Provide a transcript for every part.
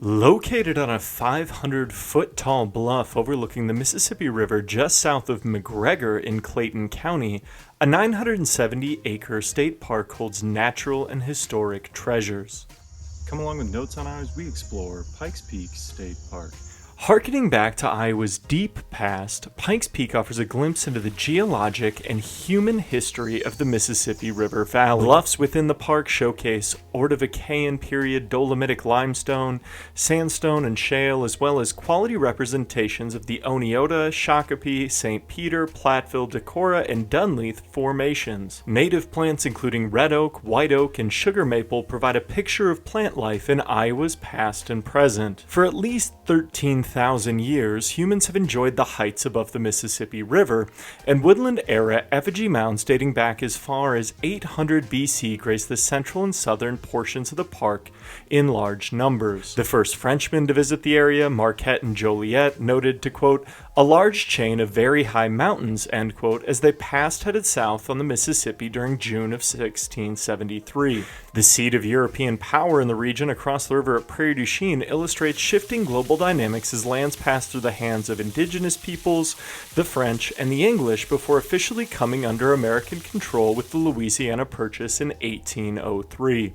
Located on a 500-foot tall bluff overlooking the Mississippi River just south of McGregor in Clayton County, a 970-acre state park holds natural and historic treasures. Come along with Notes on Iowa, we explore Pikes Peak State Park. Harkening back to Iowa's deep past, Pikes Peak offers a glimpse into the geologic and human history of the Mississippi River Valley. Bluffs within the park showcase Ordovician period Dolomitic limestone, sandstone, and shale, as well as quality representations of the Oneota, Shakopee, St. Peter, Platteville, Decorah, and Dunleith formations. Native plants including red oak, white oak, and sugar maple provide a picture of plant life in Iowa's past and present. For at least 13,000 years, humans have enjoyed the heights above the Mississippi River, and woodland-era effigy mounds dating back as far as 800 BC grace the central and southern portions of the park in large numbers. The first Frenchmen to visit the area, Marquette and Joliet, noted to, quote, a large chain of very high mountains, end quote, as they passed headed south on the Mississippi during June of 1673. The seat of European power in the region across the river at Prairie du Chien illustrates shifting global dynamics as lands passed through the hands of indigenous peoples, the French, and the English before officially coming under American control with the Louisiana Purchase in 1803.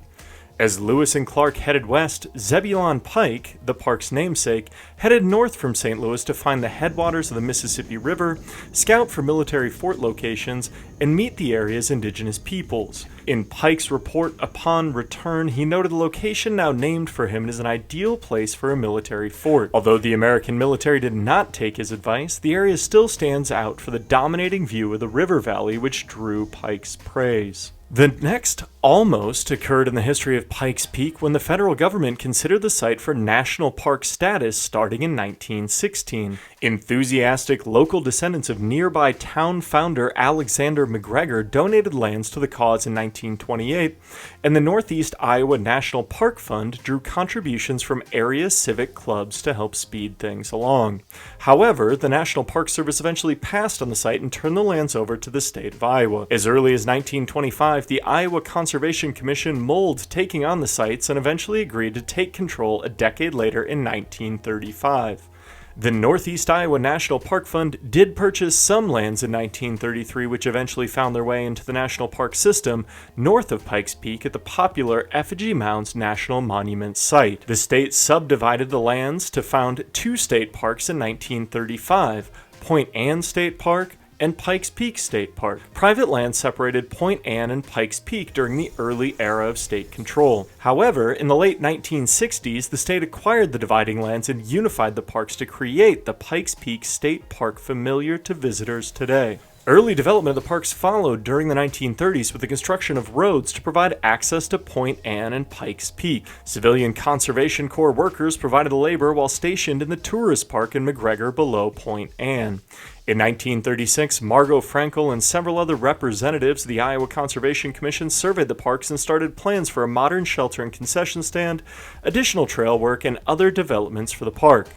As Lewis and Clark headed west, Zebulon Pike, the park's namesake, headed north from St. Louis to find the headwaters of the Mississippi River, scout for military fort locations, and meet the area's indigenous peoples. In Pike's report upon return, he noted the location now named for him as an ideal place for a military fort. Although the American military did not take his advice, the area still stands out for the dominating view of the river valley which drew Pike's praise. The next almost occurred in the history of Pikes Peak when the federal government considered the site for national park status starting in 1916. Enthusiastic local descendants of nearby town founder Alexander McGregor donated lands to the cause in 1928, and the Northeast Iowa National Park Fund drew contributions from area civic clubs to help speed things along. However, the National Park Service eventually passed on the site and turned the lands over to the state of Iowa. As early as 1925, the Iowa Conservation Commission mulled taking on the sites and eventually agreed to take control a decade later in 1935. The Northeast Iowa National Park Fund did purchase some lands in 1933, which eventually found their way into the national park system north of Pikes Peak at the popular Effigy Mounds National Monument site. The state subdivided the lands to found two state parks in 1935, Point Anne State Park and Pikes Peak State Park. Private land separated Point Anne and Pikes Peak during the early era of state control. However, in the late 1960s, the state acquired the dividing lands and unified the parks to create the Pikes Peak State Park familiar to visitors today. Early development of the parks followed during the 1930s with the construction of roads to provide access to Point Anne and Pikes Peak. Civilian Conservation Corps workers provided the labor while stationed in the tourist park in McGregor below Point Anne. In 1936, Margot Frankel and several other representatives of the Iowa Conservation Commission surveyed the parks and started plans for a modern shelter and concession stand, additional trail work, and other developments for the park.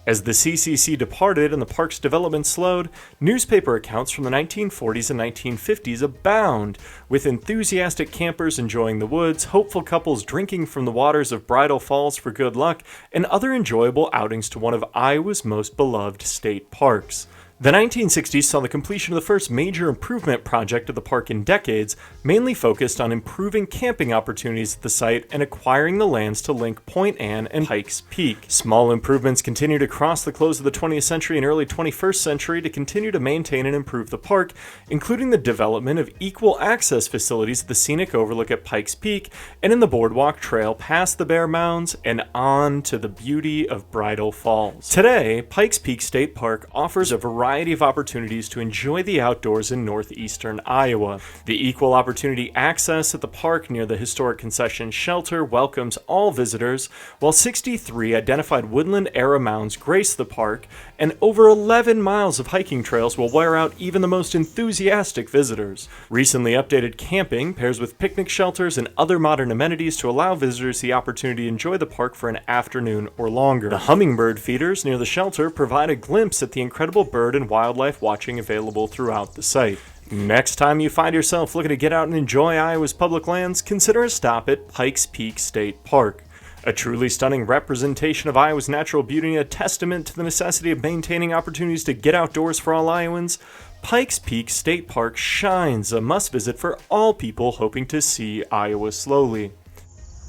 As the CCC departed and the park's development slowed, newspaper accounts from the 1940s and 1950s abound, with enthusiastic campers enjoying the woods, hopeful couples drinking from the waters of Bridal Falls for good luck, and other enjoyable outings to one of Iowa's most beloved state parks. The 1960s saw the completion of the first major improvement project of the park in decades, mainly focused on improving camping opportunities at the site and acquiring the lands to link Point Anne and Pikes Peak. Small improvements continued across the close of the 20th century and early 21st century to continue to maintain and improve the park, including the development of equal access facilities at the scenic overlook at Pikes Peak and in the boardwalk trail past the Bear Mounds and on to the beauty of Bridal Falls. Today, Pikes Peak State Park offers a variety of opportunities to enjoy the outdoors in northeastern Iowa. The equal opportunity access at the park near the historic concession shelter welcomes all visitors, while 63 identified woodland-era mounds grace the park, and over 11 miles of hiking trails will wear out even the most enthusiastic visitors. Recently updated camping pairs with picnic shelters and other modern amenities to allow visitors the opportunity to enjoy the park for an afternoon or longer. The hummingbird feeders near the shelter provide a glimpse at the incredible bird and wildlife watching available throughout the site. Next time you find yourself looking to get out and enjoy Iowa's public lands, consider a stop at Pikes Peak State Park. A truly stunning representation of Iowa's natural beauty and a testament to the necessity of maintaining opportunities to get outdoors for all Iowans, Pikes Peak State Park shines, a must-visit for all people hoping to see Iowa slowly.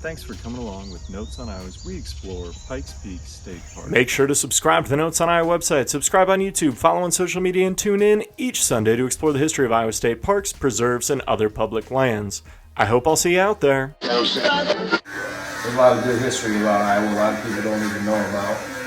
Thanks for coming along with Notes on Iowa as we explore Pikes Peak State Park. Make sure to subscribe to the Notes on Iowa website, subscribe on YouTube, follow on social media, and tune in each Sunday to explore the history of Iowa State parks, preserves, and other public lands. I hope I'll see you out there. There's a lot of good history about Iowa a lot of people don't even know about.